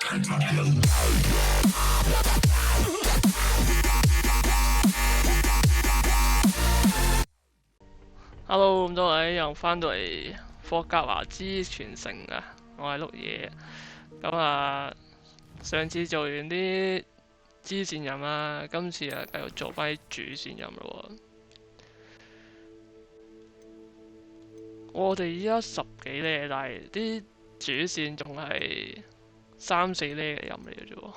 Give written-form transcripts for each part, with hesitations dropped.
Hello，咁多位又翻到嚟霍格華茲傳承啊！我係碌嘢，咁上次做完啲支線任啦，今次繼續做翻啲主線任咯喎。我哋依家10幾呢，但係啲主線仲係3、4呢嘅任嚟嘅啫喎。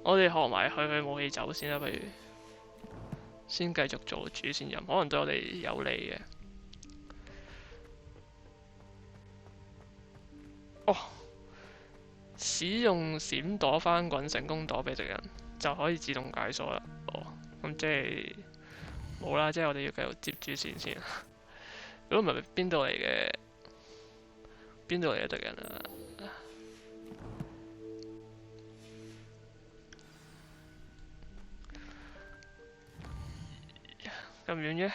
我哋學埋去武器走先啦，不如先繼續做主線任，可能對我哋有利嘅。哦，使用閃躲翻滾成功躲避敵人就可以自動解鎖啦。哦，咁即係冇啦，即係我哋要繼續接主線先。如果唔係邊度嚟嘅敵人啊？咁遠嘅？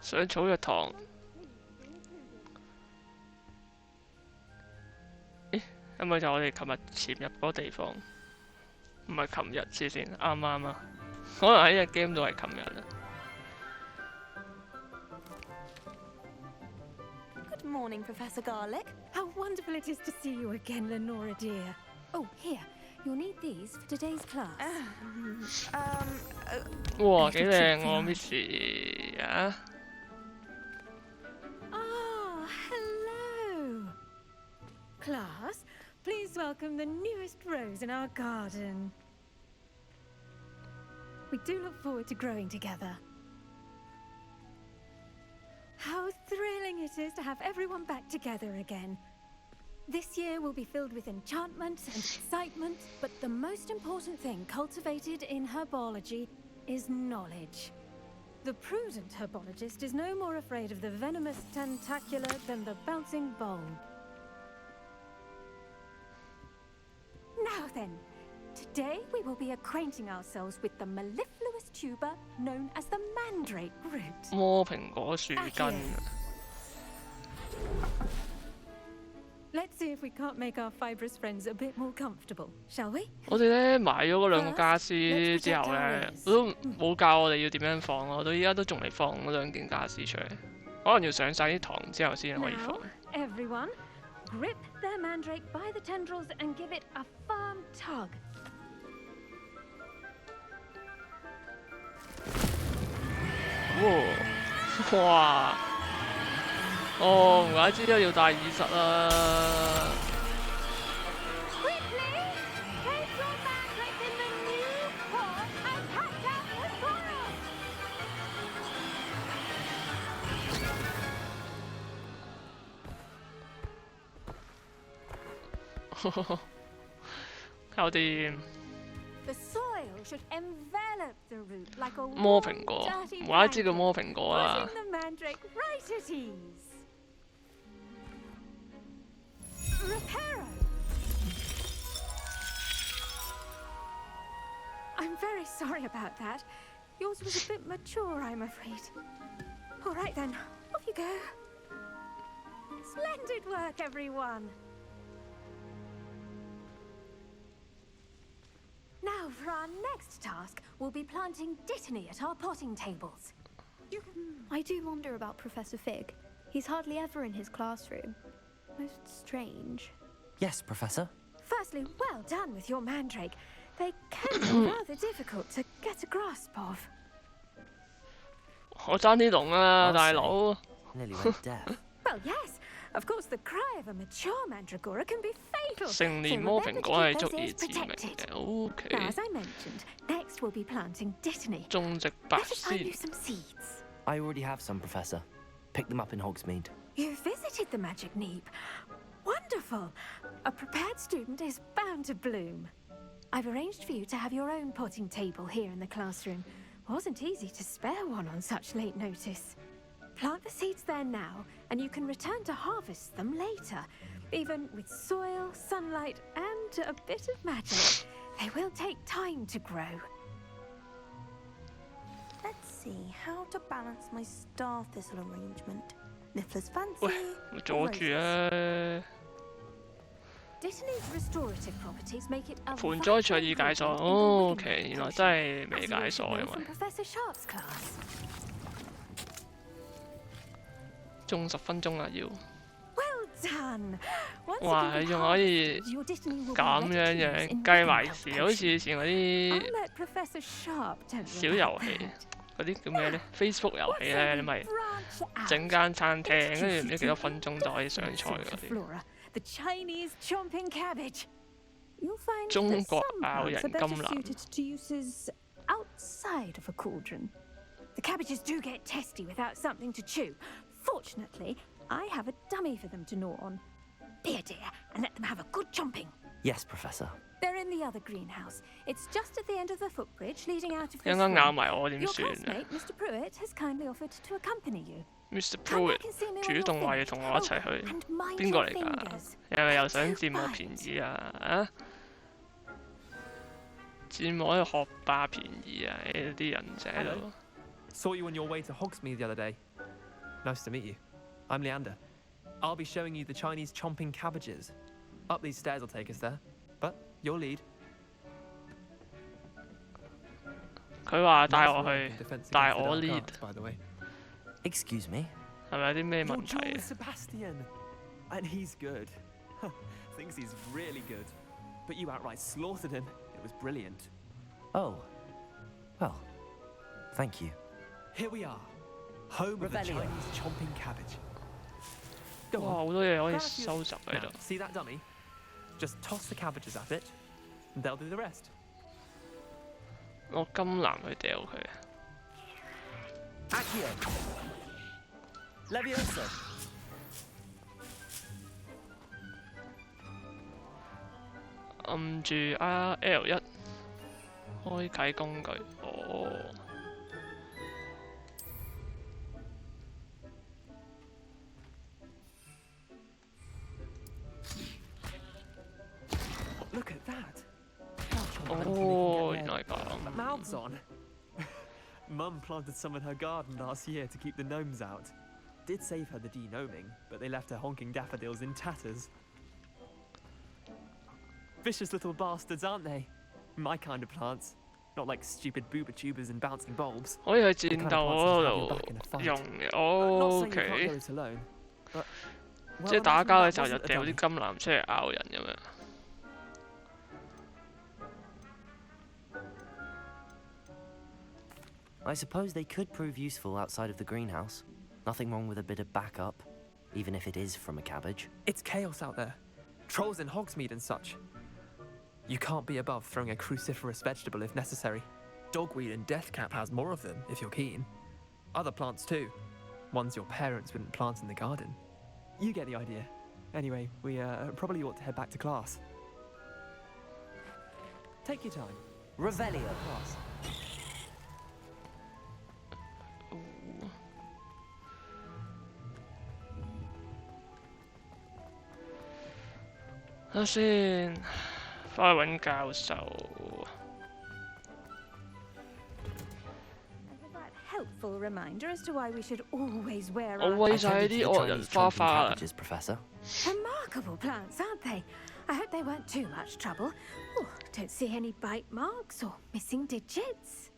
上草藥堂。咦？係咪就我哋琴日潛入嗰個地方？唔係琴日先，啱啱啊！可能喺隻 game 度係琴日啊。Good morning, Professor Garlic. How wonderful it is to see you again, Lenora dear. Oh, here. You'll need these for today's class. 哇，幾靚喎 ，Miss 啊！ Ah, hello. Class, please welcome the newest rose in our garden. We do look forward to growing together. How thrilling it is to have everyone back together again. This year will be filled with enchantment and excitement, but the most important thing cultivated in herbology is knowledge. The prudent herbologist is no more afraid of the venomous tentacula than the bouncing bulb. Now then, today we will be acquainting ourselves with the mellifluous tuber known as the mandrake root. 魔蘋果樹根。 Let's see if we can't make our fibrous friends a bit more comfortable, shall we? 我哋咧買咗嗰2個家私之後咧，都冇教我哋要點樣放咯。到依家都仲未放嗰2件家私出嚟，可能要上晒啲堂之後先可以放。 Everyone, grip their mandrake by the tendrils and give it a firm tug. 哇！哦，唔怪之得要戴耳塞啦。搞掂。魔蘋果，唔怪之叫魔蘋果啦。 I'm very sorry about that. Yours was a bit mature, I'm afraid. All right then, off you go. Splendid work, everyone. Now for our next task, we'll be planting dittany at our potting tables. I do wonder about Professor Fig. He's hardly ever in his classroom. Most strange. Yes, Professor. Firstly, well done with your mandrake. They can be rather difficult to get a grasp of. 我爭啲聾啊，大佬。 Nearly went deaf. Well, yes. Of course, the cry of a mature mandragora can be fatal. 成年魔蘋果係足以致命嘅。OK。 Now, as I mentioned, next we'll be planting dittany. 種植白 Let us find you 仙。 some seeds. I already have some, Professor. Picked them up in Hogsmeade. You visited the magic neep. Wonderful. A prepared student is bound to bloom. I've arranged for you to have your own potting table here in the classroom. Wasn't easy to spare one on such late notice. Plant the seeds there now, and you can return to harvest them later. Even with soil, sunlight, and a bit of magic, they will take time to grow. Let's see how to balance my star thistle arrangement. Niffler's fancy. 喂，咪阻住啊！ Dittany's restorative properties make it a 盆栽卓已解鎖。vital 哦 ingredient ，OK， in 原來 potion, 真係未 as you 解鎖， know 因 from 為 Professor Sharp's class. 仲10分鐘啊要。 Well done. Once 哇！ again 你仲可以 harvested, your Dittany will be 咁 ready 樣 to use 樣 in 計 making 埋 health 時，好似 potions. 以前嗰 I'll 啲 let Professor Sharp tell 小 you 遊 about 戲， that. 嗰啲叫咩咧？Facebook 遊戲 What's 咧， a 你咪 branch out? 整間餐廳，跟住唔 Introduce 知 you 幾多 to 分鐘就可以上菜 different 嗰 sort of 啲。 flora, the Chinese chomping cabbage. You'll find 中 that 國 some 咬 plants 人 are better 甘藍。 suited to uses outside of a cauldron. The cabbages do get testy without something to chew. Fortunately, I have a dummy for them to gnaw on. Be a dear and let them have a good chomping. Yes, Professor. They're in the other greenhouse. It's just at the end of the footbridge leading out of 一 this 陣間咬 room. 埋我點 Your 算啊 classmate, Mr. Pruitt, has kindly offered to accompany you. ？Mr. Come Pruitt back and see me 主 when 動 you're 話要 finished. 同我一齊 Oh, 去， and mind 邊個 your 嚟㗎？ fingers. 係咪又想佔我便宜啊？啊？佔我一個學霸便宜啊！呢啲人就喺度。 Saw you on your way to Hogsmeade the other day. Nice to meet you. I'm Leander. I'll be showing you the Chinese chomping cabbages. Up these stairs will take us there. But you'll lead. 佢話帶 Nice 我 work 去 in，defense 帶 against the 我 dark lead， arts, by the way. Excuse me? 係咪有啲咩 Your 問 duel 題 with 啊？ Sebastian. And he's good. Thinks he's really good. But you outright slaughtered him. It was brilliant. Oh. Well, thank you. Here we are. Home of the Revelio. Chinese chomping cabbage. Go 哇！ on. 好多嘢可以 Grab a few- 收集喺 Now, 度。 see that dummy? Just toss the cabbages at it, and they'll do the rest. 攞金藍去掉佢。 Accio. Leviosa. 按住 L1 開啟工具。哦。 Look at that. 哦，原來係咁。 Mouths on. Mum planted some in her garden last year to keep the gnomes out. Did save her the de-gnoming, but they left her honking daffodils in tatters. Vicious little bastards, aren't they? My kind of plants. Not like stupid booba tubers and bouncing bulbs. 可以去 The 戰 kind 鬥 of 嗰 plants that have your back in 度 a fight. 用嘅。 Not saying you can't OK， go it alone, but 即係 well, 打 imagine 交嘅 that 時候就 wasn't a 掉啲 dummy. 金藍出嚟咬人咁樣。 I suppose they could prove useful outside of the greenhouse. Nothing wrong with a bit of backup, even if it is from a cabbage. It's chaos out there. Trolls in Hogsmeade and such. You can't be above throwing a cruciferous vegetable if necessary. Dogweed and deathcap has more of them, if you're keen. Other plants too. Ones your parents wouldn't plant in the garden. You get the idea. Anyway, we probably ought to head back to class. Take your time. Revelio. Class. 睇下先，翻去揾教授。 And with that helpful reminder as to why we should always wear 我 our 喂 I 晒 tended to 啲 the 惡人 Chinese 花 chomping 花啦。 cabbages, Professor. remarkable plants, aren't they? I hope they weren't too much trouble. Oh, don't see any bite marks or missing digits.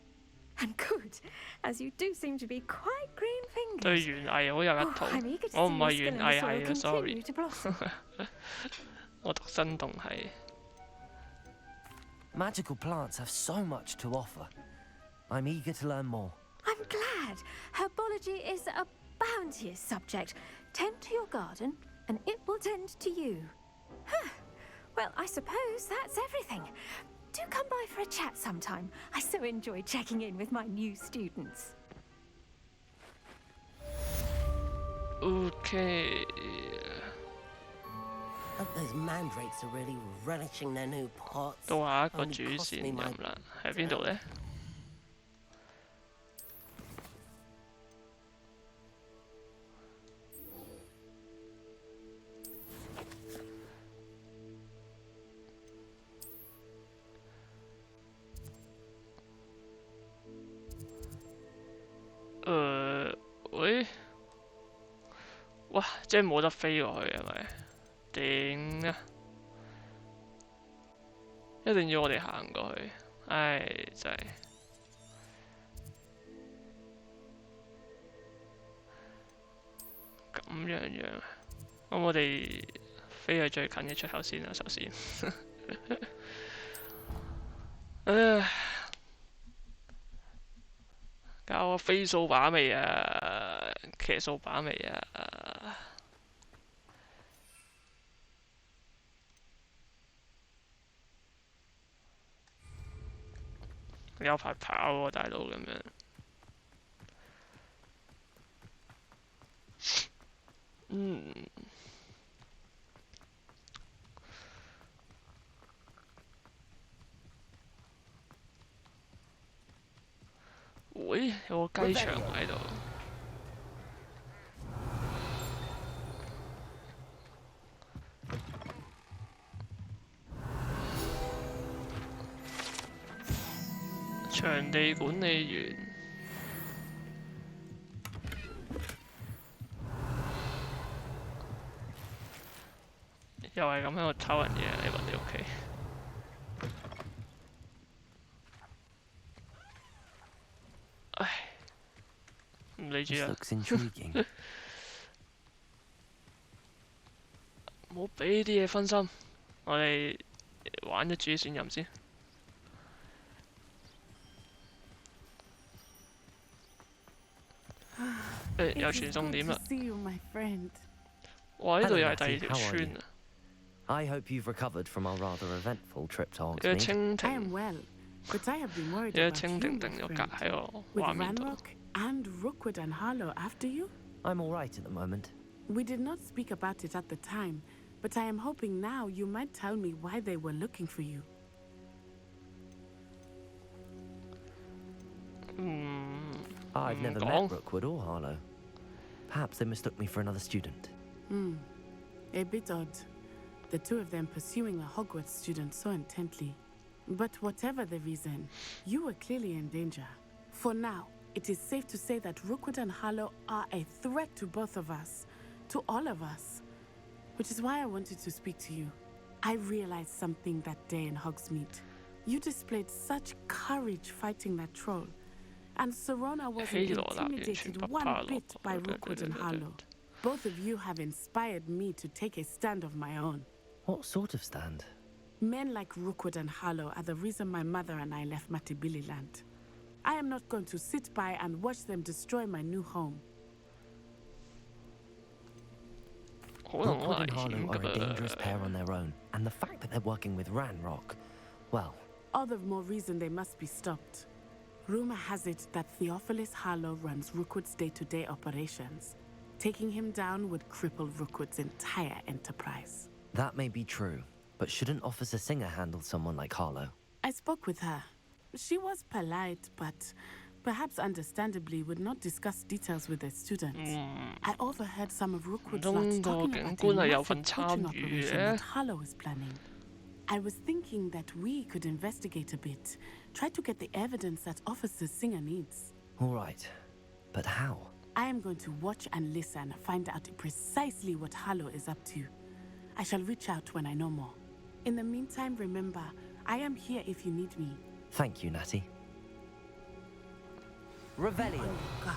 And good, as you do seem to be quite green 對 fingered. 園藝好有一套。 I'm eager to 我 see 唔 your 係 skill 園 in the 藝 soil 係啊 continue ，sorry。 to blossom. 我讀生動係。 Magical plants have so much to offer. I'm eager to learn more. I'm glad. Herbology is a bounteous subject. Tend to your garden, and it will tend to you. Huh. Well, I suppose that's everything. Do come by for a chat sometime. I so enjoy checking in with my new students. OK。 Hope those mandrakes are really relishing their new pots. 到下一個 Only 主 cost 線 me 任 my 啦，喺邊度呢？喂，哇，即係冇得飛過去係咪？頂啊！一定要我哋行過去，唉，真係咁樣。咁我哋飛去最近嘅出口先啦，首先。唉，教我飛掃把未啊？騎掃把未啊？有排跑喎，大佬咁樣。喂，有個雞場喺度。場地管理員。又係咁喺度偷人嘢，你揾你屋企。唉，唔理住 This 啦。 looks intriguing. 唔好俾啲嘢分心，我哋玩咗主線任先。有傳送點啦！ See you, my friend. 哇！呢度 Hello, 又係第二 Matthew. 條 How are 村 you? 啊！ I hope you've recovered from our rather eventful trip to 有個 Hogsmeade. 蜻 I am 蜓， well, but I have been worried 有 about 個蜻 you, 蜓 my 定咗格 friend. 喺個 With 畫面度。 Ranrock and Rookwood and Harlow after you? I'm all right at the moment. We did not speak about it at the time, but I am hoping now you might tell me why they were looking for you. I've never met講 Rookwood or Harlow. Perhaps they mistook me for another student. A bit odd. The two of them pursuing a Hogwarts student so intently. But whatever the reason, you were clearly in danger. For now, it is safe to say that Rookwood and Harlow are a threat to both of us, to all of us. Which is why I wanted to speak to you. I realized something that day in Hogsmeade. You displayed such courage fighting that troll. And Serona wasn't intimidated one bit by Rookwood and Harlow. Both of you have inspired me to take a stand of my own. What sort of stand? Men like Rookwood and Harlow are the reason my mother and I left Matibili land. I am not going to sit by and watch them destroy my new home. 可能好 Rookwood 危 and 險 Harlow 㗎 are a dangerous pair 噃。 on their own, and the fact that they're working with Ranrock, well, All the more reason they must be stopped. Rumor has it that Theophilus Harlow runs Rookwood's day-to-day operations. Taking him down would cripple Rookwood's entire enterprise. that may be true, but shouldn't Officer Singer handle someone like Harlow? I spoke with her. She was polite, but perhaps understandably would not discuss details with the students. I overheard some of Rookwood's lots talking about a massive poaching operation that Harlow is planning. I was thinking that we could investigate a bit, try to get the evidence that Officer Singer needs. All right, but how? I am going to watch and listen, find out precisely what Harlow is up to. I shall reach out when I know more. In the meantime, remember, I am here if you need me. Thank you, Natty. Revelio. God.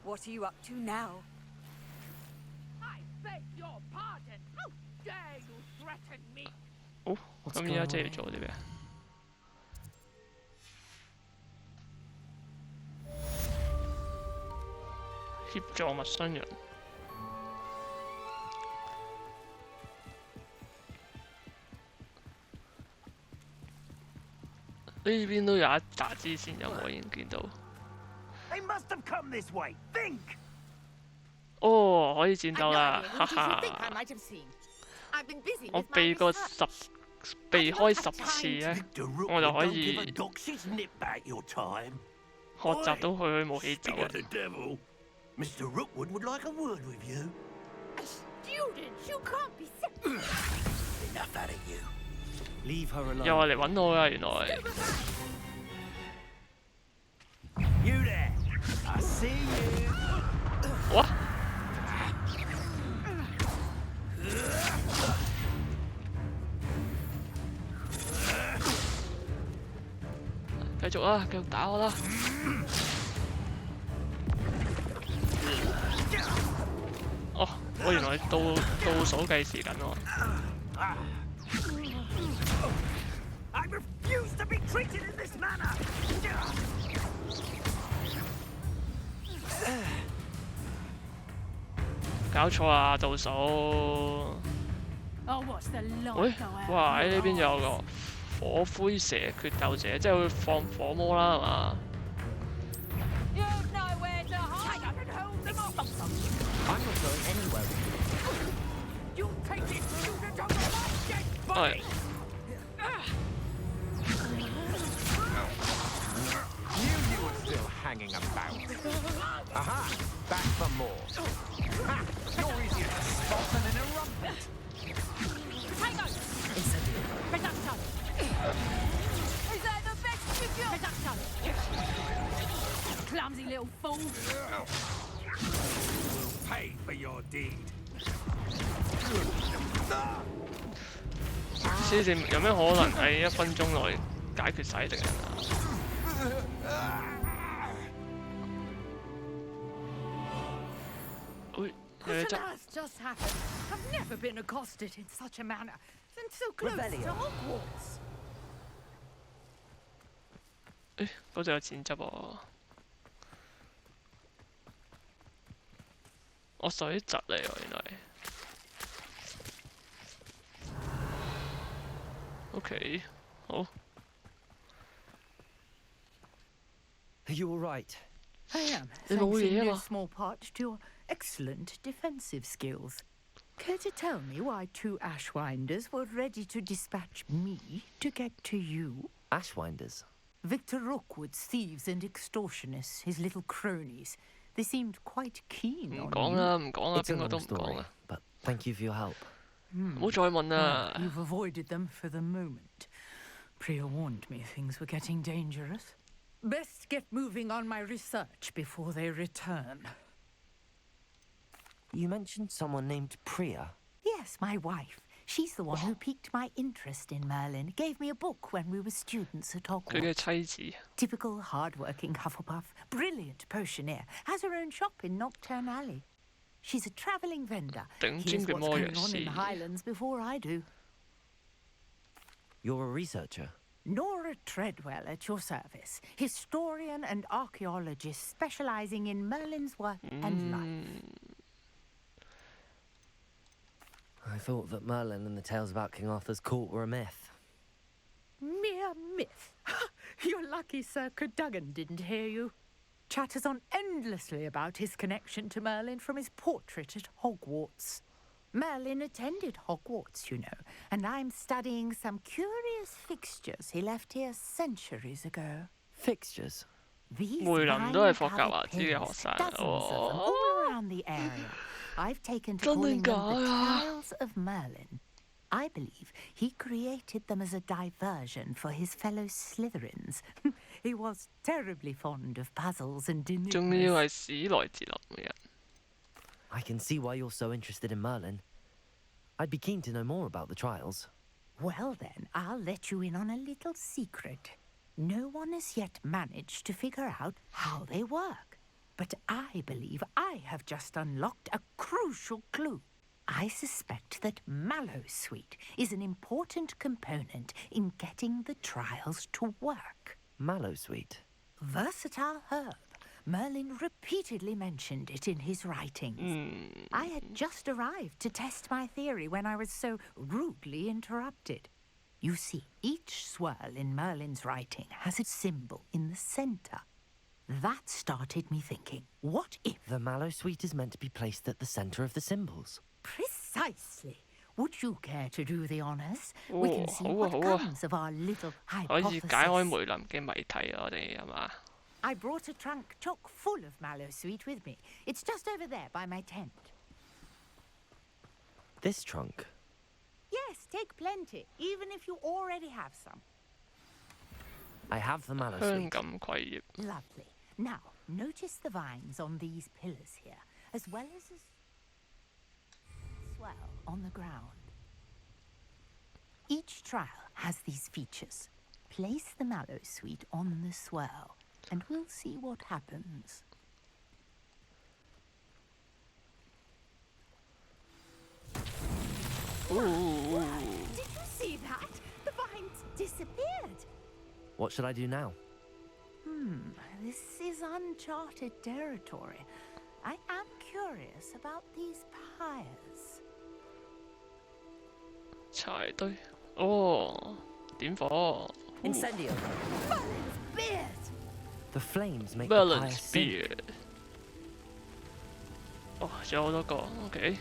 What are you up to now? I beg your pardon. How dare you threaten me? 哦，咁而家即係要做啲咩？協助陌生人。呢邊都有一紮支線任，我已經見到。They must have come this way. Think. 哦，可以戰鬥啦，哈 What do you think 哈！ I might have seen? I've been busy 我 with my 避過 research. 避開10次咧， Victor 我就 Rookwood 可 don't give a 以 doxy's nip back your time. 學習到佢冇起走 Speak 啊 of！the devil. Mr. Rookwood would like a word with you. Students, you can't be simple. Enough out of you. Leave her alone. 又話嚟揾我啊！原來 You there. I see you. 哇！繼續啊！繼續打我啦！哦，我原來倒數計時緊喎。 I refuse to be treated in this manner. 搞錯啊！倒數。 Oh, what's the 喂 line now? 哇！喺呢邊有個火灰蛇決鬥者，即係會放火魔啦，係嘛？ You know where to hide and hold them off. I'm not going anywhere with you. You take it, student of my dead 係 body. Knew you were still hanging about. Aha! Back for more. Ha! You're easier to spot than in a rumpet. Hang on. Reduction. Is that the best you got? Reduction. Clumsy little fool. Will pay for your deed. 黐線，有咩可能喺1分鐘內解決晒敵人啊？喂，有嘢 What 執 on。earth just happened? I've never been accosted in such a manner. And so close Revelio. to Hogwarts. 誒，嗰度有剪輯喎。我水窒嚟喎，原來。OK，好。 Are you all right? I am, There's thanks all in here, no ma. small part to your excellent defensive skills. Care to tell me why 2 Ashwinders were ready to dispatch me to get to you? Ashwinders. Victor Rookwood's thieves and extortionists, his little cronies. They seemed quite keen 唔 on 講 you. 啦，唔講啦， It's a 邊個都 long 唔講 story, 啊！ but thank you for your help. 唔好再問啦 Well,。you've avoided them for the moment. Priya warned me things were getting dangerous. Best get moving on my research before they return. You mentioned someone named Priya. Yes, my wife. She's the one who piqued my interest in Merlin. Gave me a book when we were students at 佢嘅 Hogwarts. 妻子 Typical hard-working Hufflepuff. Brilliant potioneer. Has her own shop in Nocturne Alley. She's a travelling vendor. 頂 Hears 尖嘅 what's 魔藥 going on in 師 the。Highlands before I do. You're a researcher. Nora Treadwell at your service. Historian and archaeologist specialising in Merlin's work and life. I thought that Merlin and the tales about King Arthur's court were a myth. Mere myth. You're lucky Sir Cadogan didn't hear you. Chatters on endlessly about his connection to Merlin from his portrait at Hogwarts. Merlin attended Hogwarts, you know, and I'm studying some curious fixtures he left here centuries ago. Fixtures. These 梅林都係霍格 vine-covered 華茲嘅學 pins, 生。 dozens of them 哦， all around the area. I've taken to 真定 calling them 假 the 啊？ Trials of Merlin. I believe he created them as a diversion for his fellow Slytherins. He was terribly fond of puzzles and 仲要 enigmas. 係史萊哲林嘅人。 I can see why you're so interested in Merlin. I'd be keen to know more about the trials. Well then, I'll let you in on a little secret. No one has yet managed to figure out how they work. But I believe I have just unlocked a crucial clue. I suspect that Mallowsweet is an important component in getting the trials to work. Mallowsweet. Versatile herb. Merlin repeatedly mentioned it in his writings. I had just arrived to test my theory when I was so rudely interrupted. You see, each swirl in Merlin's writing has a symbol in the center. That started me thinking, what if... The Mallowsweet is meant to be placed at the center of the symbols. Precisely. Would you care to do the honors? We can see what comes of our little 可以解開梅林嘅謎題啊！我哋係嘛？ I brought a trunk chock full of Mallowsweet with me. It's just over there by my tent. This trunk? Yes, take plenty, even if you already have some. I have the Mallowsweet. 香咁貴業。 Lovely. Now, notice the vines on these pillars here, as well as a swell on the ground. Each trial has these features. Place the Mallowsweet on the swell, and we'll see what happens. Ooh. Did you see that? The vines disappeared. What should I do now? This is uncharted territory. I am curious about these pyres. 柴堆。哦，點火。 Incendio. Merlin's beard! The flames make the pyre Merlin's sing. beard。哦，仲有好多個。OK。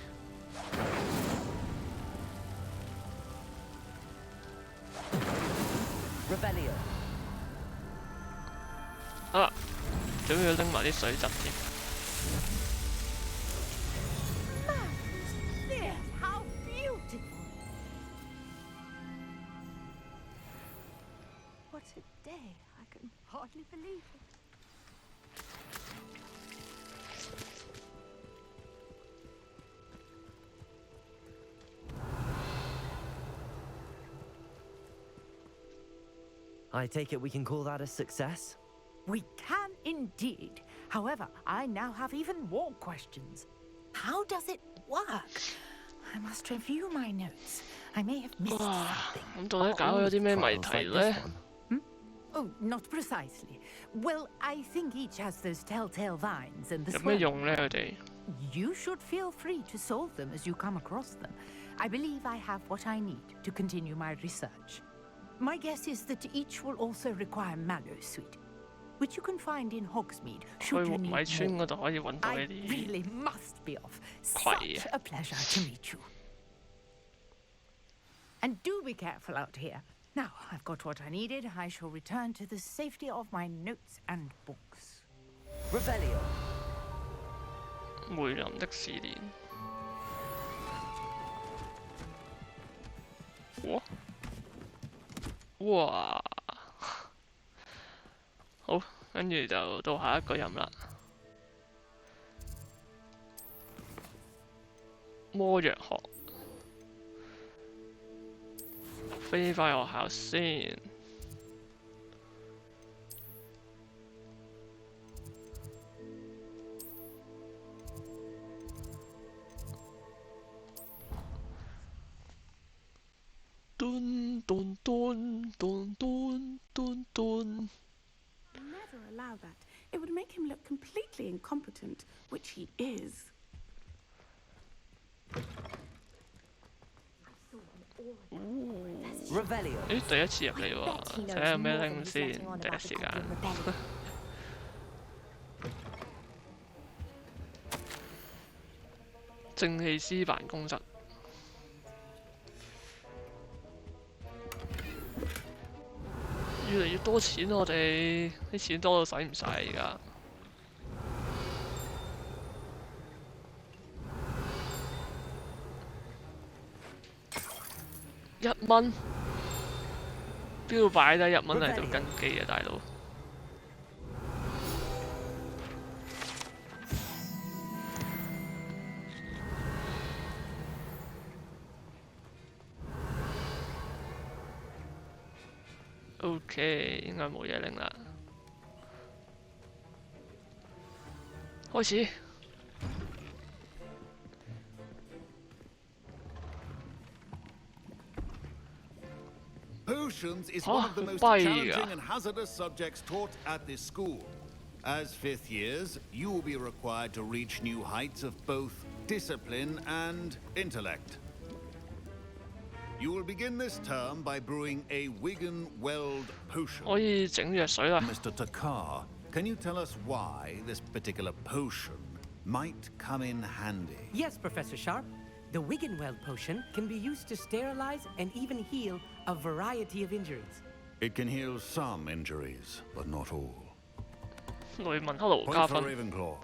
Revelio. 啊，仲要拎埋啲水蛭添。 Merlin's beard! How beautiful! What a day. I can hardly believe it. I take it we can call that a success? We can indeed. However, I now have even more questions. How does it work? I must review my notes. I may have missed 哇！ something. 咁到底搞咗啲咩謎題咧？ Oh, not precisely. Well, I think each has those telltale vines and the 有咩 swirl. 用咧？佢哋 You should feel free to solve them as you come across them. I believe I have what I need to continue my research. My guess is that each will also require Mallowsweet, which you can find in Hogsmeade 去 should you 活米 need 村 more. 嗰度可以揾到 I 呢啲。 really must be off. Quite. Such a pleasure to meet you. And do be careful out here. Now, I've got what I needed. I shall return to the safety of my notes and books. Revelio. 梅林的試煉。哇！哇！好，跟住就到下一個任啦。魔藥學，飛返學校先。Dun dun dun dun dun dun dun. Never allow that. It would make him look completely incompetent, which he is. Revelio. 咦，第一次入嚟喎，睇下有咩拎先，第一時間。正氣師辦公室。越嚟越多錢，我哋啲錢多到使唔晒而家。1蚊，邊度擺低1蚊喺度跟機啊，大佬！ OK， 應該冇嘢拎啦。開始。Potions is one of the most challenging and hazardous subjects taught at this school. As fifth years, you will be required to reach new heights of both discipline and intellect. You will begin this term by brewing a Wigan-Weld potion. 可以整藥水啦。Mr. Takar, can you tell us why this particular potion might come in handy? Yes, Professor Sharp. The Wigan-Weld potion can be used to sterilize and even heal a variety of injuries. It can heal some injuries, but not all. 雷文克勞 Point 加 for 分。 Ravenclaw.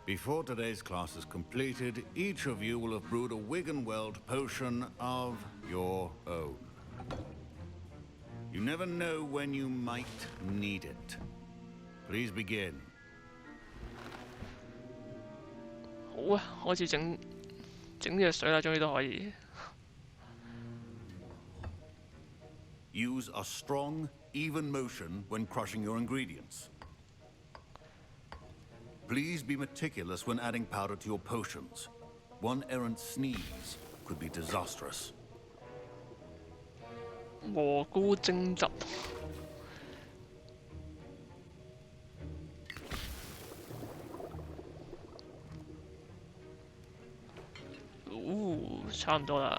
Before today's class is completed, each of you will have brewed a Wigan-Weld potion of your own. You never know when you might need it. Please begin. 好啊，開始整藥水啦，終於都可以。Use a strong, even motion when crushing your ingredients. Please be meticulous when adding powder to your potions. One errant sneeze could be disastrous. 蘑菇蒸汁。差唔多啦。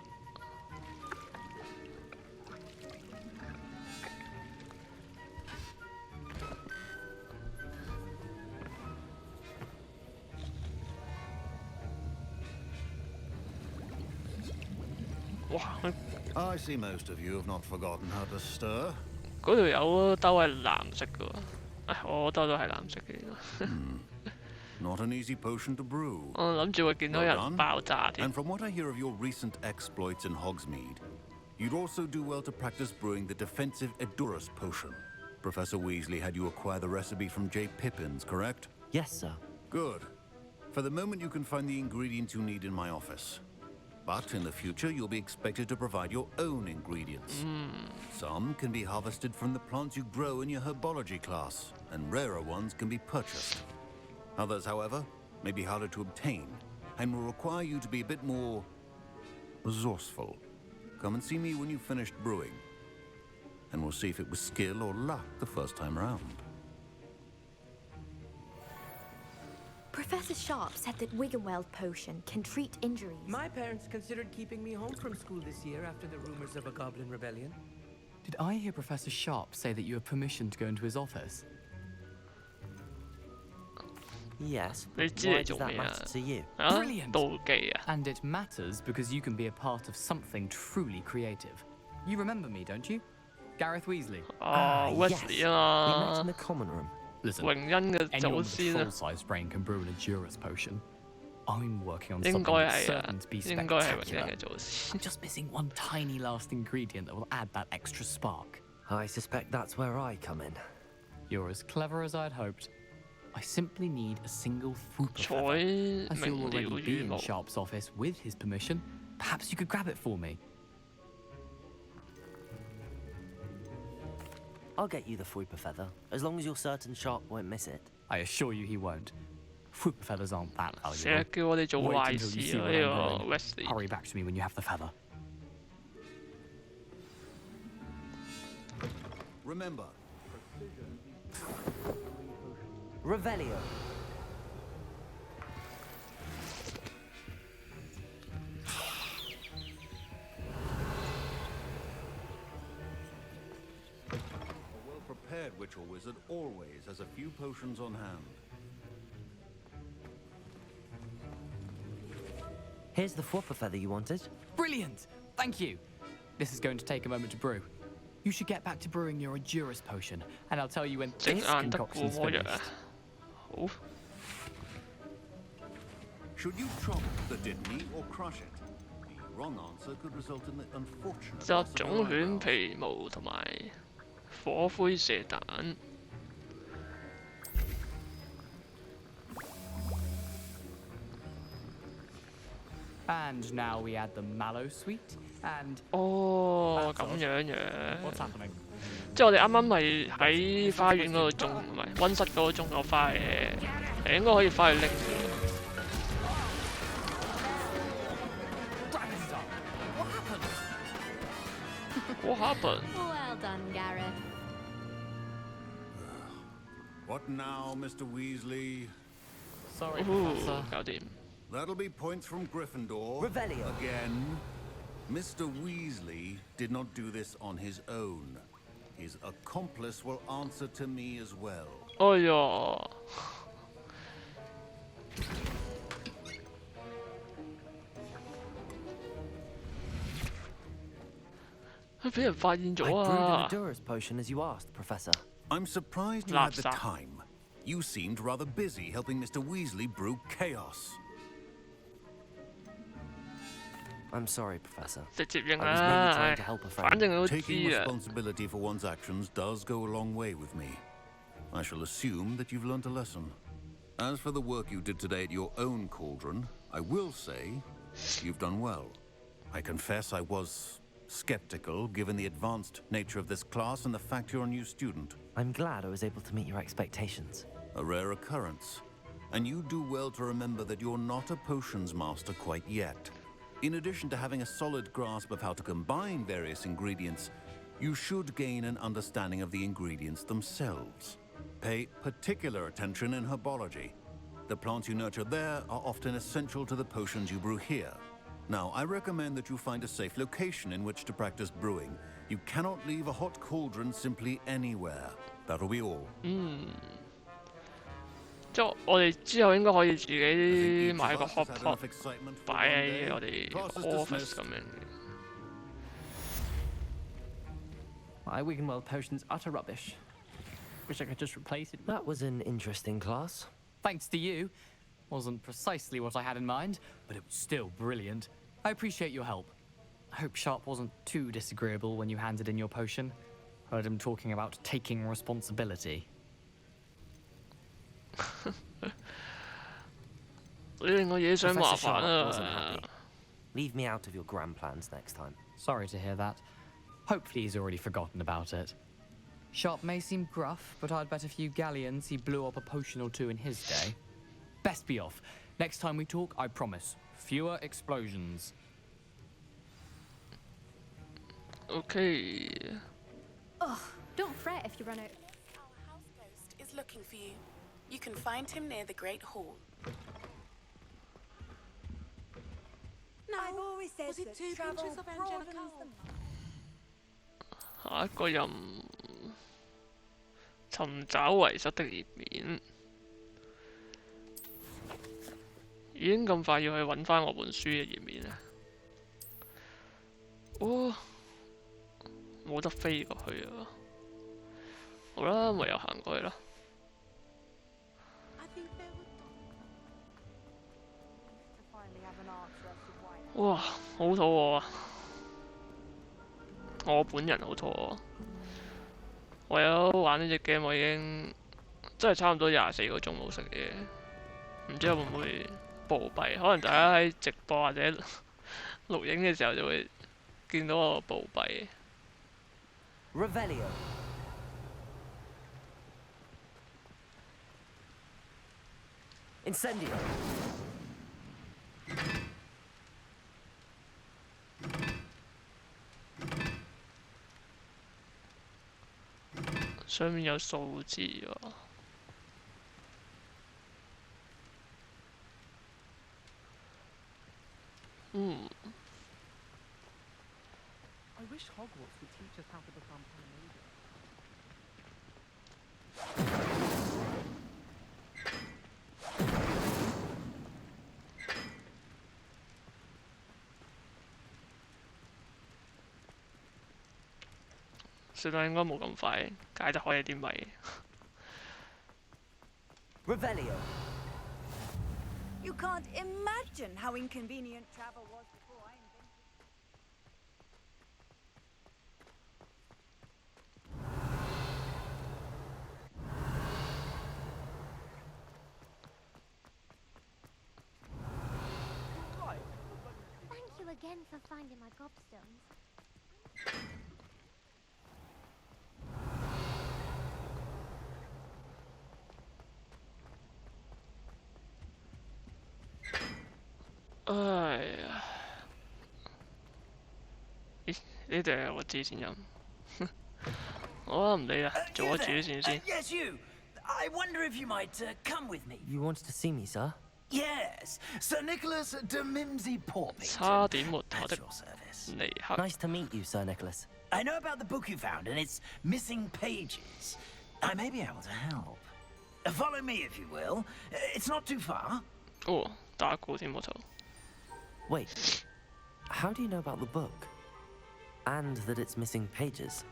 哇！ I see most of you have not forgotten how to stir. 嗰條友兜係藍色嘅喎，唉，我兜都係藍色嘅。Not an easy potion to brew. 我諗住會見到人爆炸添。 And from what I hear of your recent exploits in Hogsmeade, you'd also do well to practice brewing the defensive Edurus potion. Professor Weasley had you acquire the recipe from J. Pippins, correct? Yes, sir. Good. For the moment, you can find the ingredients you need in my office. But in the future, you'll be expected to provide your own ingredients. Some can be harvested from the plants you grow in your herbology class, and rarer ones can be purchased. Others, however, may be harder to obtain, and will require you to be a bit more resourceful. Come and see me when you've finished brewing, and we'll see if it was skill or luck the first time around. Professor Sharp said that Wigan-Weld potion can treat injuries. My parents considered keeping me home from school this year after the rumors of a goblin rebellion. Did I hear Professor Sharp say that you have permission to go into his office? Yes. 你知嚟做咩啊？ Brilliant. 妒忌啊！ And it matters because you can be a part of something truly creative. You remember me, don't you? Gareth Weasley. 哦 ，Wesley 啊 We met in 嘛 the common room. Listen, 榮恩嘅 anyone 祖 with a 先啊， full-size brain can brew an Edurus potion. I'm working on 應 something 該 that's 係啊 certain to be， 應該係榮恩 spectacular. 嘅祖先。 I'm just missing one tiny last ingredient that will add that extra spark. I suspect that's where I come in. You're as clever as I'd hoped. I simply need a single Fooper 彩 feather. As you'll 明 already 了 be 羽 in 毛。 Sharp's office with his permission, perhaps you could grab it for me. I'll get you the Fwooper feather, as long as you're certain Sharp won't miss it. I assure you he won't. Fooper feathers aren't that 成日 valuable. 叫我哋做 Wait 壞 until you 事 see 啊！ what 呢 I'm 個 brewing. Wesley。 Hurry back to me when you have the feather. Remember, Revelio. a well-prepared witch or wizard always has a few potions on hand. Here's the Fwooper feather you wanted. Brilliant! Thank you. This is going to take a moment to brew. You should get back to brewing your Edurus potion, and I'll tell you when 整 this 硬得 concoction's 過藥 finished. 啊！好， Should you chop the Dittany or crush it? The wrong answer could result in the unfortunate 就 loss of 種 your 犬 eyebrow. 皮毛同埋火灰射彈。 And now we add the mallow sweet, and... 哦，咁樣 What's 樣。 happening? 即係我哋啱啱咪喺花園嗰度種，唔係溫室嗰度種咗花嘅，應該可以翻去拎嘅。What happened? Well done, Gareth. What now, Mr. Weasley? Sorry, Professor. 搞掂。 That'll be points from Gryffindor. Revelio. Again. Mr. Weasley did not do this on his own. His accomplice will answer to me as well. 哎呀！佢俾人發現咗 I 啊 brewed an Adura's potion as you asked, Professor. I'm surprised you had the Lapsa. time. You seemed rather busy helping Mr. Weasley brew chaos. I'm sorry, Professor. 直接認 I was 啦， merely trying 唉 to help a 反 friend. 正你都 Taking 知啊。 responsibility for one's actions does go a long way with me. I shall assume that you've learnt a lesson. As for the work you did today at your own cauldron, I will say you've done well. I confess I was skeptical given the advanced nature of this class and the fact you're a new student. I'm glad I was able to meet your expectations. A rare occurrence. And you do well to remember that you're not a potions master quite yet. In addition to having a solid grasp of how to combine various ingredients, you should gain an understanding of the ingredients themselves. Pay particular attention in herbology. The plants you nurture there are often essential to the potions you brew here. Now, I recommend that you find a safe location in which to practice brewing. You cannot leave a hot cauldron simply anywhere. That'll be all. 即係我哋之後應該可以自己買個 hot pot 擺喺我哋 office 咁樣嘅。 My Wiggenweld potion's utter rubbish. Wish I could just replace it. That was an interesting class. Thanks to you. Wasn't precisely what I had in mind, but it was still brilliant. I appreciate your help. I hope Sharp wasn't too disagreeable when you handed in your potion. Heard him talking about taking responsibility. 你令我惹上麻 Professor 煩 Sharp wasn't 啊！ happy. Leave me out of your grand plans next time. Sorry to hear that. Hopefully he's already forgotten about it. Sharp may seem gruff, but I'd bet a few galleons he blew up a potion or two in his day. Best be off. Next time we talk, I promise. Fewer explosions. Okay. Oh, don't fret if you run out. Our house ghost is looking for you. You can find him near the Great Hall. No, I've always said was it that two travel pinches of angelic broadens the owl? 下一個任尋找遺失的頁面，已經咁快要去揾翻我本書嘅頁面啊！哦，冇得飛過去啊！好啦，唯有行過去啦。哇，好肚餓啊！我本人好肚餓，為咗玩呢隻 game，我已經真係差唔多24個鐘冇食嘢，唔知會唔會暴斃？可能大家喺直播或者錄影嘅時候就會見到我暴斃。Revelio. Incendio. 上面有數字喎。I wish Hogwarts would teach us how to become animated. 算啦，應該冇咁快解得開一啲米。Revelio. You can't imagine how inconvenient travel was before I invented. Thank you again for finding my gobstones. 唉呀，咦？呢度係我知先飲。好啦，唔理啦，做咗主線先。Yes, you. I wonder if you might come with me. You wanted to see me, sir? Yes, Sir Nicholas de Mimsy Porpington. 差點沒頭的 At your service. 尼克。 Nice to meet you, Sir Nicholas. I know about the book you found and its missing pages. I may be able to help. Follow me, if you will. It's not too far. 哦，打鼓添我頭。 Wait, how do you know about the book? And that it's missing pages?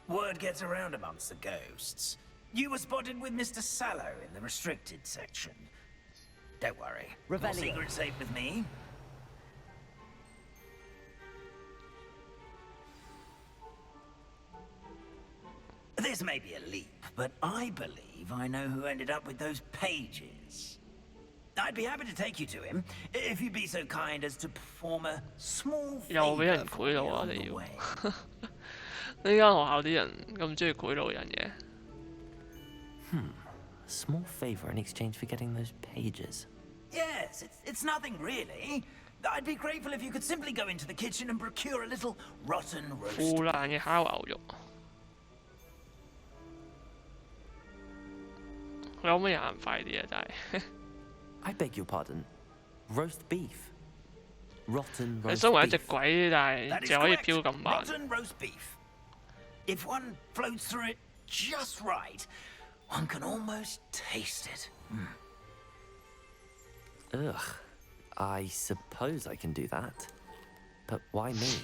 Word gets around amongst the ghosts. You were spotted with Mr. Sallow in the restricted section. Don't worry. Your secret's safe with me. This may be a leap, but I believe I know who ended up with those pages. I'd be happy to take you to him, if you'd be so kind as to perform a small 又俾人 favor 賄 for me 賂啊！ along 你 the 要 way. 呢間學校啲人咁中意賄賂人嘅？ A small favor in exchange for getting those pages. Yes, it's nothing really. I'd be grateful if you could simply go into the kitchen and procure a little rotten roast. 腐爛嘅烤牛肉。佢可唔可以行快啲啊？真係。 I beg your pardon. Roast beef. Rotten 你 roast 身為一隻 beef. 鬼，但 That 係 is 就可以 correct. 飄咁慢。 Rotten roast beef. If one floats through it just right, one can almost taste it. Ugh. I suppose I can do that. But why me?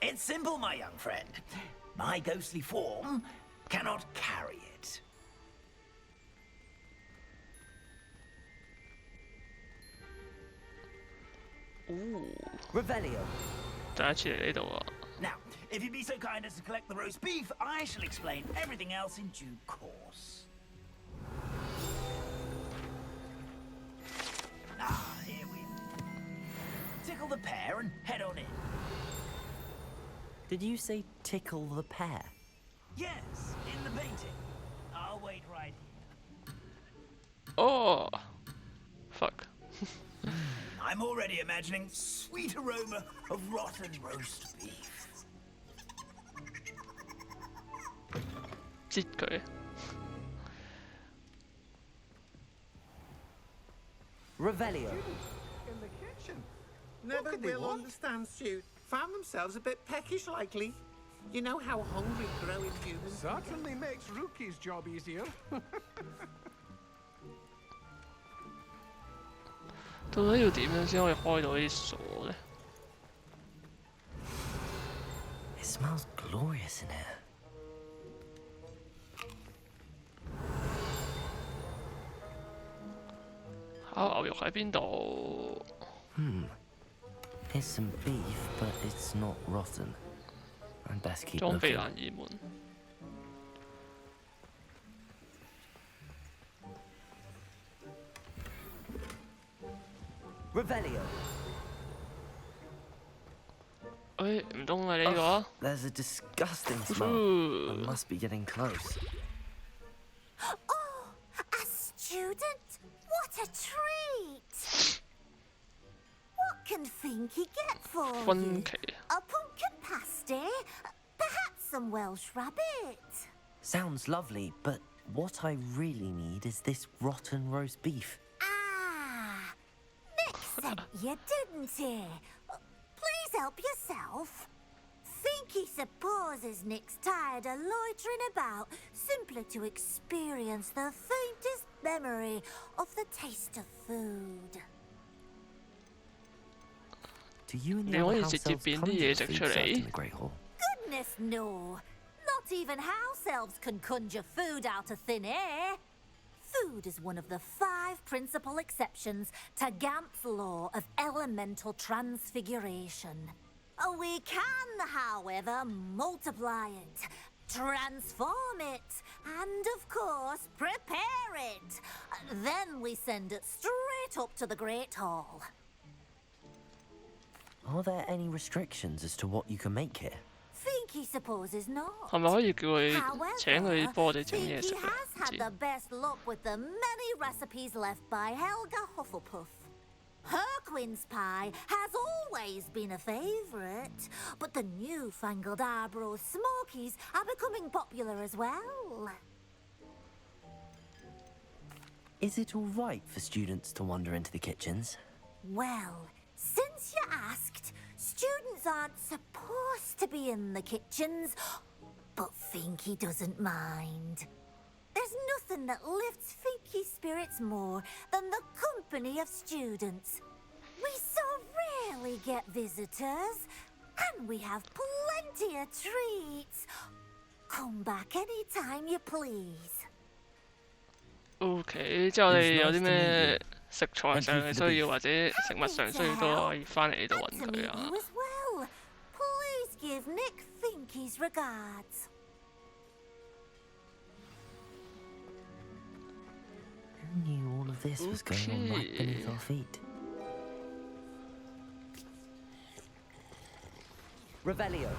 It's simple, my young friend. My ghostly form cannot carry it. Revelio. 第一次嚟呢度啊！ Now, if you'd be so kind as to collect the roast beef, I shall explain everything else in due course. Here we are. Tickle the pear and head on in. Did you say tickle the pear? Yes, in the painting. I'll wait right here. Oh, fuck. I'm already imagining sweet aroma of rotten roast beef. 擠佢。 Revelio. In the kitchen. Never will understand, Stu. Found themselves a bit peckish likely. You know how hungry growing humans. Certainly makes Rookie's job easier. 到底要點樣先可以開到呢啲鎖咧？ It smells glorious in here. 烤牛肉喺邊度？ Here's some beef, but it's not rotten. I'd best keep 裝備 looking. 難移門。 Revelio. 誒，唔通係呢個？ There's a disgusting smell. I must be getting close. Oh, a student? What a treat! What can Finky get for you? 分歧。 A pumpkin pasty? Perhaps some Welsh rabbit? Sounds lovely, but what I really need is this rotten roast beef. Ah, Nick sent you, didn't he? Please help yourself. Finky supposes Nick's tired of loitering about simply to experience the faintest memory of the taste of food. Do you and the 你可 other 以 house 直接 elves 變 come 啲 to 嘢 the 食 food 出 served in 嚟 the Great Hall? Goodness, no. Not even house elves can conjure food out of thin air. Food is one of the 5 principal exceptions to Gamp's law of elemental transfiguration. We can, however, multiply it, transform it, and of course, prepare it. Then we send it straight up to the Great Hall. Are there any restrictions as to what you can make here? Finky supposes not. 係咪可以叫佢請佢幫我哋整嘢食 Finky 啊？ has 唔 had 知 the best luck with the many recipes left by Helga Hufflepuff. Herquin's pie has always been a favourite, but the newfangled Arborough Smokies are becoming popular as well. Is it all right for students to wander into the kitchens? Well, since you asked, students aren't supposed to be in the kitchens, but Finky doesn't mind. There's nothing that lifts Finky's spirits more than the company of students. We so rarely get visitors, and we have plenty of treats. Come back any time you please. OK， 之後我哋有啲咩食材上嘅需要或者食物上需要都可以翻嚟呢度揾佢啊。Well, please give Nick Finky's regards. Who knew all of this was going on right beneath our feet? Revelio.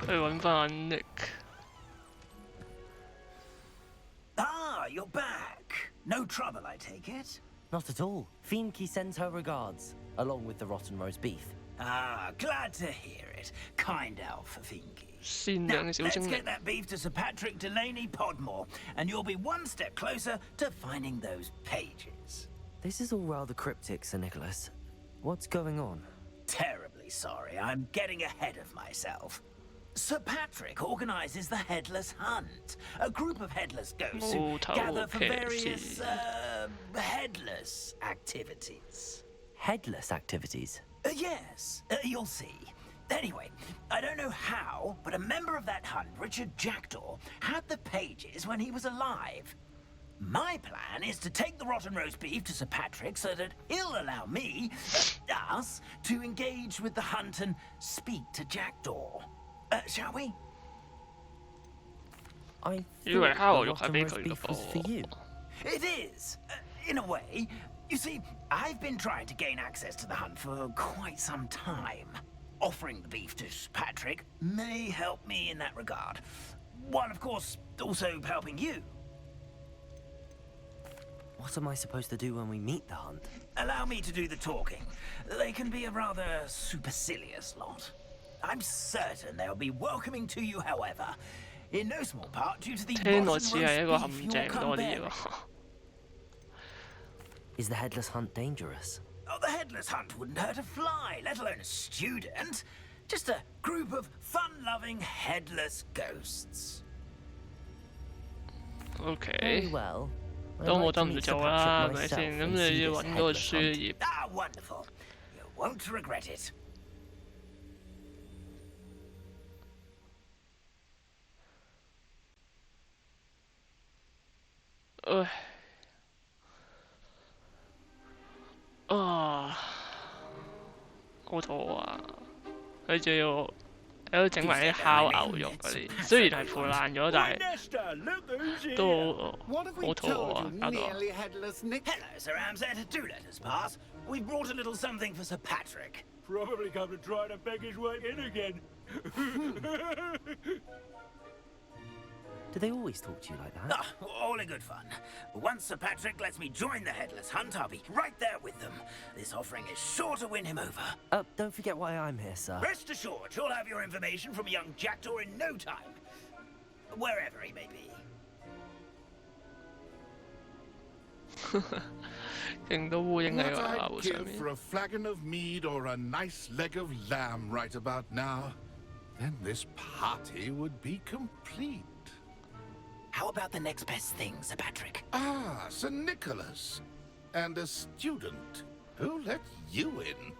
去揾翻阿 Nick。Ah, you're back. No trouble, I take it? Not at all. Finky sends her regards, along with the rotten roast beef. Ah, glad to hear it. Kind elf, Finky. 善 Now, 良嘅小 let's 精 get 靈。 that beef to Sir Patrick Delaney Podmore, and you'll be one step closer to finding those pages. This is all rather cryptic, Sir Nicholas. What's going on? Terribly sorry, I'm getting ahead of myself. Sir Patrick organises the Headless Hunt, a group of headless ghosts who gather for various, headless activities. Headless activities? Yes, you'll see. Anyway, I don't know how, but a member of that hunt, Richard Jackdaw, had the pages when he was alive. My plan is to take the rotten roast beef to Sir Patrick so that he'll allow me, us, to engage with the hunt and speak to Jackdaw. Shall we? I thought the rotten roast beef was for you. It is, in a way. You see, I've been trying to gain access to the hunt for quite some time. Offering the beef to Patrick may help me in that regard. While, of course, also helping you. What am I supposed to do when we meet the hunt? Allow me to do the talking. They can be a rather supercilious lot. I'm certain they'll be welcoming to you, however, in no small part due to the rotten roast beef you'll come bearing. Is the headless hunt dangerous? Oh, the headless hunt wouldn't hurt a fly, let alone a student. Just a group of fun-loving headless ghosts. OK。 Very well. 都冇得唔做啦，係咪先？咁你要揾嗰個書頁。Ah, wonderful. You won't regret it. 唉。啊！好肚餓啊！佢仲要喺度整埋啲烤牛肉嗰啲，雖然係腐爛咗，但係都好肚餓啊！搞到我。 Hello, Sir Amset. Do let us pass. We've brought a little something for Sir Patrick. Probably come to try to beg his way in again. Do they always talk to you like that? Ah, all in good fun. Once Sir Patrick lets me join the Headless Hunt, I'll be right there with them. This offering is sure to win him over. Don't forget why I'm here, sir. Rest assured, you'll have your information from young Jackdaw in no time. Wherever he may be. 勁多烏蠅喺個 What 牛 I'd 上 give 面。 for a flagon of mead or a nice leg of lamb right about now, then this party would be complete. How about the next best thing, Sir Patrick? Ah, Sir Nicholas. And a student. Who let you in?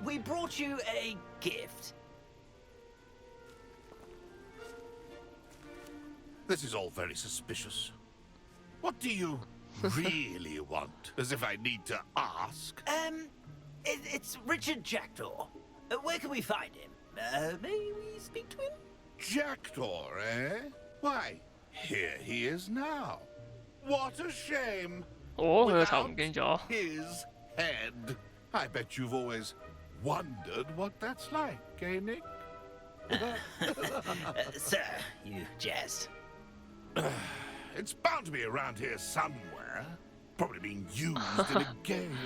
We brought you a gift. This is all very suspicious. What do you really want? As if I need to ask. It's Richard Jackdaw. Where can we find him? May we speak to him? Jackdaw, eh? Why, here he is now. What a shame. 哦，佢個頭唔見咗。 His head. I bet you've always wondered what that's like, eh, Nick? Sir, you jest. It's bound to be around here somewhere. Probably being used in a game.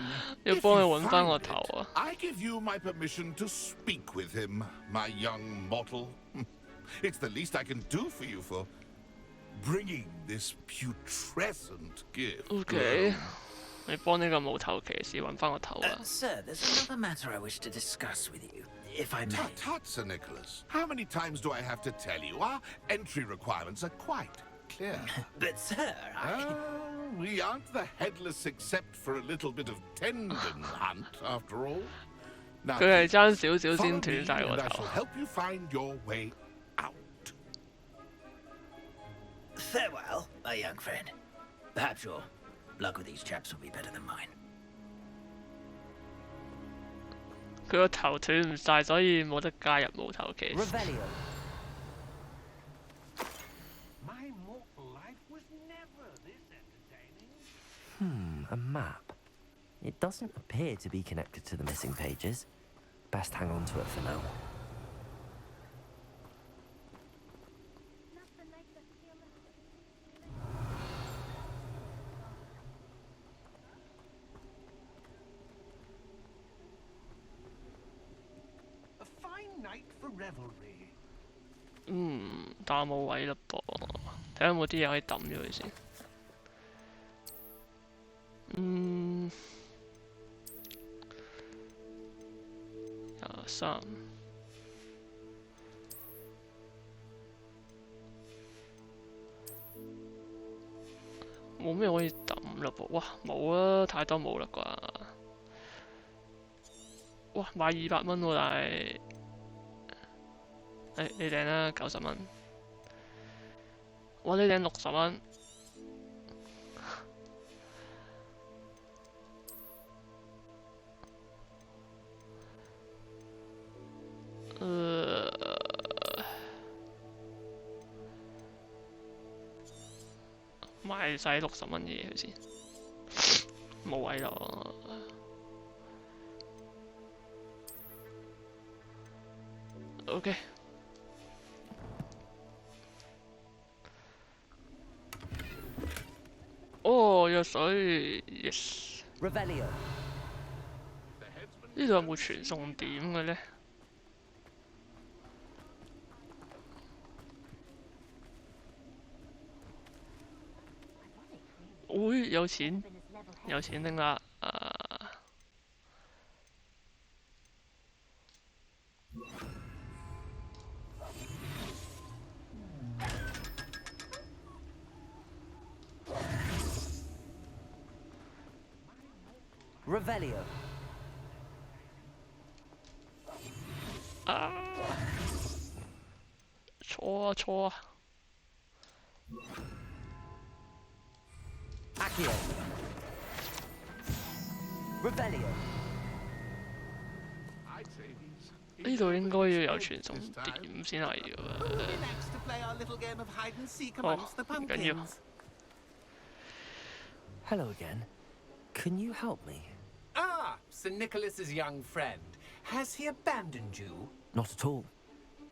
要幫佢揾翻個頭啊！ I give you my permission to speak with him, my young mortal. It's the least I can do for you for bringing this putrescent gift. OK， 你幫呢個無頭騎士揾翻個頭啊！ Sir, there's another matter I wish to discuss with you, if I may. Tut, Sir Nicholas. How many times do I have to tell you? Our entry requirements are quite clear. But, sir, we aren't the headless except for a little bit of tendon hunt, after all. Now, 佢係爭少少先 follow 斷 me 晒 and 個 I 頭 shall。help you find your way out. Farewell, my young friend. Perhaps your luck with these chaps will be better than mine. 佢個頭斷唔晒，所以冇得加入無頭騎士。 My mortal life was never this entertaining. A map. It doesn't appear to be connected to the missing pages. Best hang on to it for now. A fine night for revelry. 但我冇位啦噃，睇下有冇啲嘢可以抌咗佢先。23。冇咩可以抌啦噃，哇冇啦，太多冇啦啩。哇買200蚊喎，但係。你訂啦90蚊，我呢訂60蚊。賣晒60蚊嘅嘢佢先，冇位咯。OK。哦，藥水 ，yes。呢度有冇傳送點嘅咧？會有錢，有錢拎啦！Revelio. 錯啊錯啊！ Accio. Revelio. 呢度應該要有傳送點先係㗎喎。哦，唔緊要。Hello again. Can you help me? Ah, Sir Nicholas's young friend. Has he abandoned you? Not at all.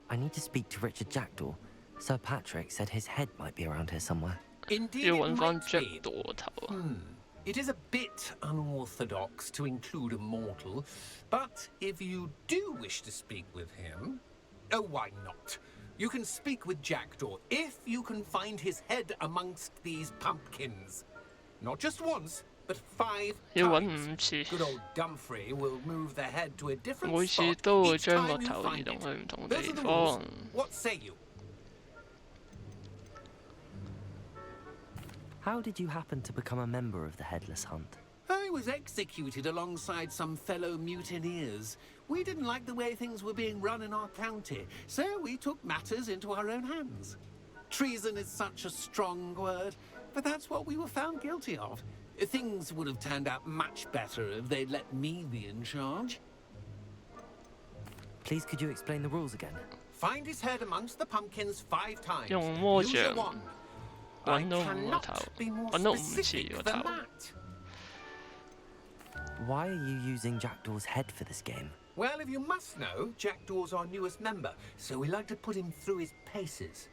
I need to speak to Richard Jackdaw. Sir Patrick said his head might be around here somewhere. Indeed, it might be. It is a bit unorthodox to include a mortal, but if you do wish to speak with him, oh, why not? You can speak with Jackdaw if you can find his head amongst these pumpkins. Not just once, but 5 times. Good old Dumfrey will move the head to a different 每次 spot 都會 each 將個 time you 頭移 find 動 it. 去唔同 Those 地 are the 方 rules.。What say you? How did you happen to become a member of the Headless Hunt? I was executed alongside some fellow mutineers. We didn't like the way things were being run in our county, so we took matters into our own hands. Treason is such a strong word, but that's what we were found guilty of. Things would have turned out much better if they'd let me be in charge. Please, could you explain the rules again? Find his head amongst the pumpkins 5 times. 用魔 Use your 杖 wand. 揾到5個頭，揾到5次個頭。 Why are you using Jackdaw's head for this game? Well, if you must know, Jackdaw's our newest member, so we like to put him through his paces.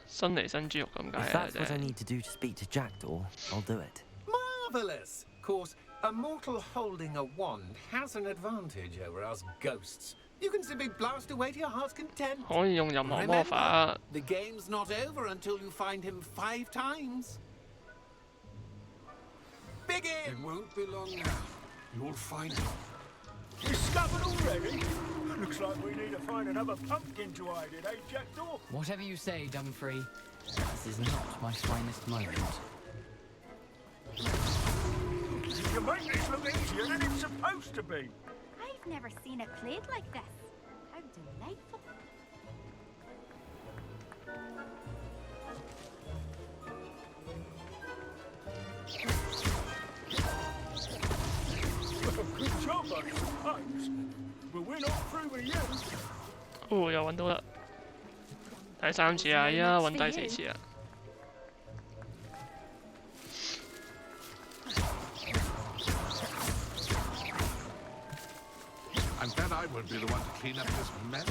新嚟新豬肉咁解 If 啊， that's 真 what I 係。 need to do to speak to Jackdaw, I'll do it. Marvellous! Of course, a mortal holding a wand has an advantage over us ghosts. You can simply blast away to your heart's content. 可以用任何魔法。 The game's not over until you find him 5 times. Begin! It won't be long now. You'll find him. Discovered already? Looks like we need to find another pumpkin to hide in, eh, Jackdaw? Whatever you say, Dumfrey. This is not my finest moment. You make this look easier than it's supposed to be. I've never seen it played like this. How delightful. Good job, I suppose. But we're not through with you. 哦，又揾到啦！第3次啊，依家揾第4次啊！ I bet I won't be the one to clean up this mess.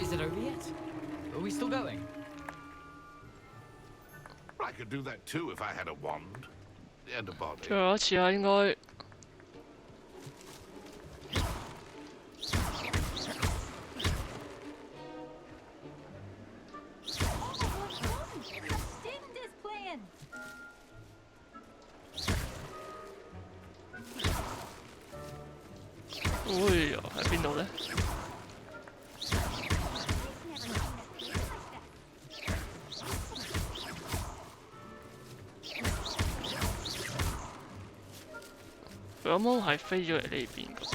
Is it over yet? Are we still going? I could do that too if I had a wand and a body. 最後一次啊，應該。 哎呀，喺邊度咧？佢啱啱係飛咗嚟呢邊嗰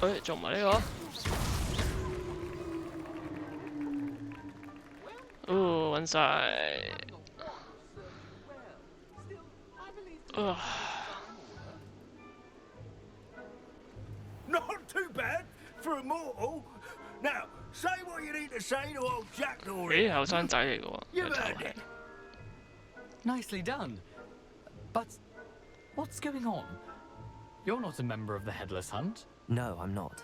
個。誒，做埋呢個。 哦，揾晒。Not too bad for a mortal. Now, say what you need to say to old Jackdaw. 咦，後生仔嚟嘅喎。 You've heard it. Nicely done. But what's going on? You're not a member of the Headless Hunt. No, I'm not.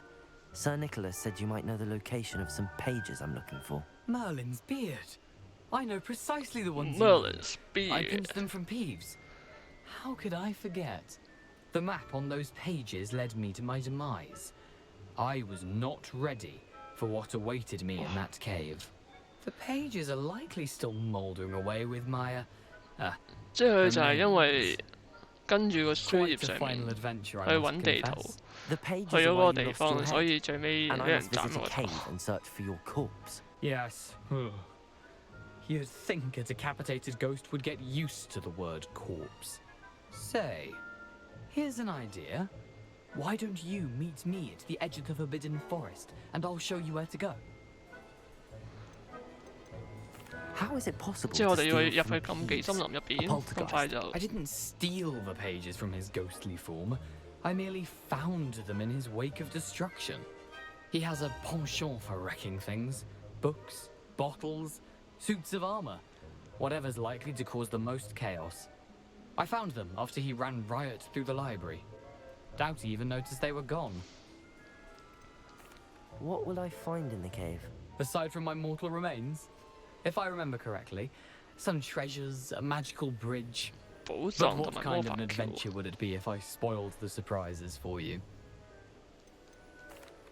Sir Nicholas said you might know the location of some pages I'm looking for. Merlin's beard. I know precisely the ones. Merlin's I beard. pinched them from Peeves. How could I forget? The map on those pages led me to my demise. I was not ready for what awaited me in that cave. The pages are likely still mouldering away with my 即係佢就係因為跟住個書頁 quite a 上面 final adventure, 去 I 揾 must 地圖， confess. 去咗嗰個地方，所以最尾 And 俾 I 人 must 斬 visit 我 a 頭。 cave and search for your corpse. Yes. You'd think a decapitated ghost would get used to the word corpse. Say, here's an idea. Why don't you meet me at the edge of the Forbidden Forest, and I'll show you where to go? How is it possible 即係我 to 哋要 steal 入 from 去禁忌森林入 a 邊，咁快 poltergeist? 就 I didn't steal the pages from his ghostly form. I merely found them in his wake of destruction. He has a penchant for wrecking things. Books, bottles, suits of armor. Whatever's likely to cause the most chaos. I found them after he ran riot through the library. Doubt he even noticed they were gone. What will I find in the cave? Aside from my mortal remains, if I remember correctly, some treasures, a magical bridge. 寶 But 藏同 what 埋魔 kind of 法 an 橋。 adventure would it be if I spoiled the surprises for you?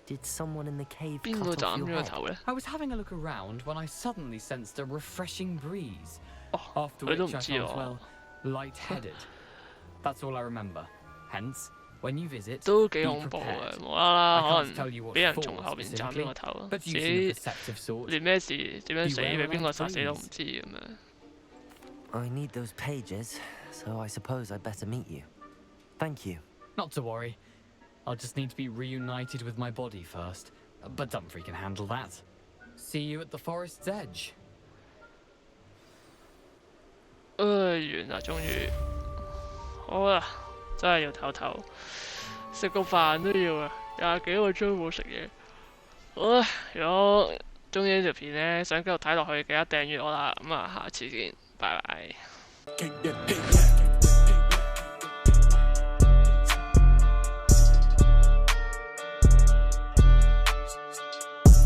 Did someone in the cave 邊 cut 個 off 斬 your 咗個 head? 頭咧？ I was having a look around when I suddenly sensed a refreshing breeze. 哦， After 佢都 which 唔 I 知 felt, 喎。 well, lightheaded. That's all I remember. Hence, when you visit, 都 be 幾恐怖 prepared. 嘅，無啦 I 啦可 can't tell you 能 what 俾人 for 從後邊斬咗 specifically, 個頭， but 自 using a 己 deceptive sort. 連咩事點樣死 Beware 俾邊個 of 殺死都唔 dreams. 知咁樣。 I need those pages, so I suppose I'd better meet you. Thank you. Not to worry. I'll just need to be reunited with my body first. But Dumfrey can handle that. See you at the forest's edge. 完啦，終於好啦，真係要唞唞，食個飯都要啊，廿幾個鐘冇食嘢。好啦，如果中意呢條片呢，想繼續睇落去，記得訂閱我啦。咁啊，下次見，拜拜。